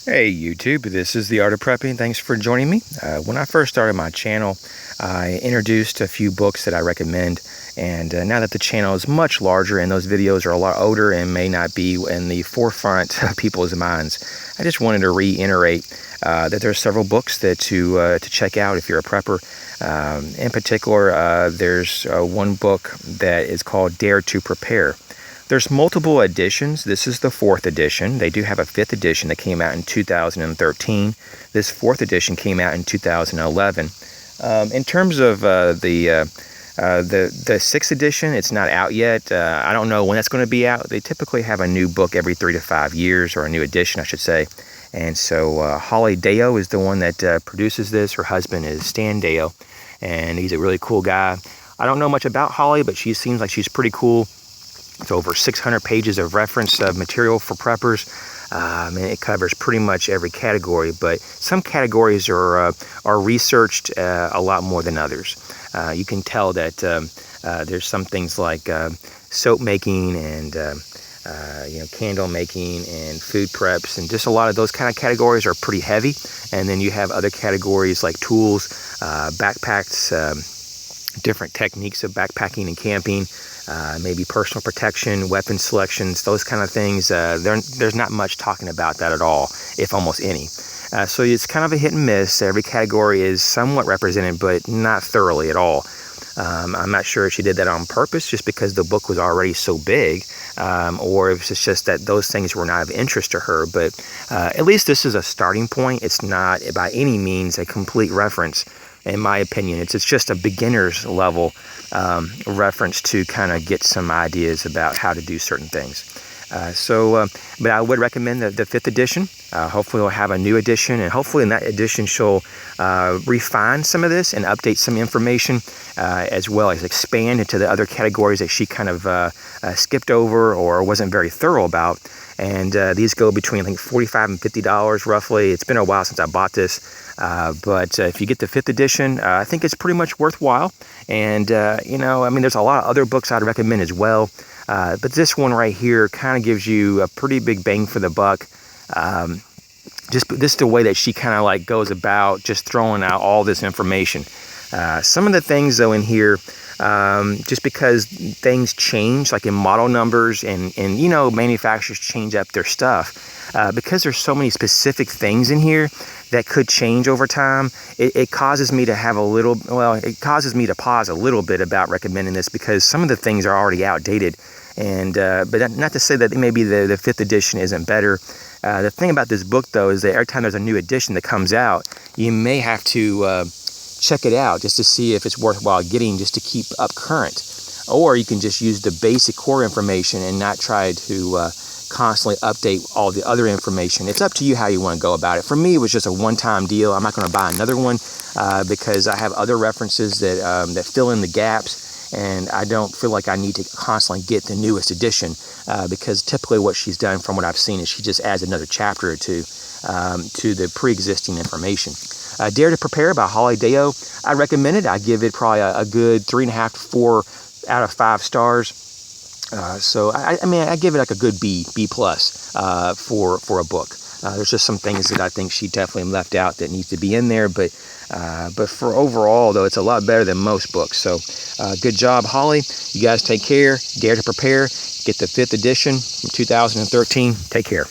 Hey YouTube, this is The Art of Prepping. Thanks for joining me. When I first started my channel, I introduced a few books that I recommend, and now that the channel is much larger and those videos are a lot older and may not be in the forefront of people's minds, I just wanted to reiterate that there's several books that to check out if you're a prepper. In particular, there's one book that is called Dare to Prepare. There's multiple editions. This is the 4th edition. They do have a 5th edition that came out in 2013. This 4th edition came out in 2011. In terms of the 6th edition, it's not out yet. I don't know when it's going to be out. They typically have a new book every 3 to 5 years, or a new edition, I should say. And so Holly Deo is the one that produces this. Her husband is Stan Deo, and he's a really cool guy. I don't know much about Holly, but she seems like she's pretty cool. It's over 600 pages of reference material for preppers, and it covers pretty much every category, but some categories are researched a lot more than others. You can tell that there's some things like soap making and candle making and food preps, and just a lot of those kind of categories are pretty heavy. And then you have other categories like tools, backpacks, different techniques of backpacking and camping, maybe personal protection, weapon selections, those kind of things. There's not much talking about that at all, if almost any. So it's kind of a hit and miss. Every category is somewhat represented, but not thoroughly at all. I'm not sure if she did that on purpose, just because the book was already so big, or if it's just that those things were not of interest to her. But at least this is a starting point. It's not by any means a complete reference, in my opinion. It's just a beginner's level reference to kind of get some ideas about how to do certain things. But I would recommend the 5th edition. Hopefully we'll have a new edition, and hopefully in that edition she'll refine some of this and update some information, as well as expand into the other categories that she kind of skipped over or wasn't very thorough about. And these go between, I think, $45 and $50 roughly. It's been a while since I bought this, but if you get the 5th edition, I think it's pretty much worthwhile. And there's a lot of other books I'd recommend as well, but this one right here kind of gives you a pretty big bang for the buck. Just the way that she kind of like goes about just throwing out all this information. Some of the things though in here, just because things change, like in model numbers, and manufacturers change up their stuff, because there's so many specific things in here that could change over time, it causes me to have it causes me to pause a little bit about recommending this, because some of the things are already outdated. And but not to say that maybe the 5th edition isn't better. The thing about this book though is that every time there's a new edition that comes out, you may have to check it out just to see if it's worthwhile getting, just to keep up current. Or you can just use the basic core information and not try to constantly update all the other information. It's up to you how you want to go about it. For me, it was just a one-time deal. I'm not going to buy another one because I have other references that fill in the gaps, and I don't feel like I need to constantly get the newest edition, because typically what she's done, from what I've seen, is she just adds another chapter or two to the pre-existing information. Dare to Prepare by Holly Deo, I recommend it. I give it probably a good 3.5 to 4 out of 5 stars. So I give it like a good B plus for a book. There's just some things that I think she definitely left out that needs to be in there, but for overall though, it's a lot better than most books. So good job, Holly. You guys take care. Dare to Prepare. Get the 5th edition from 2013. Take care.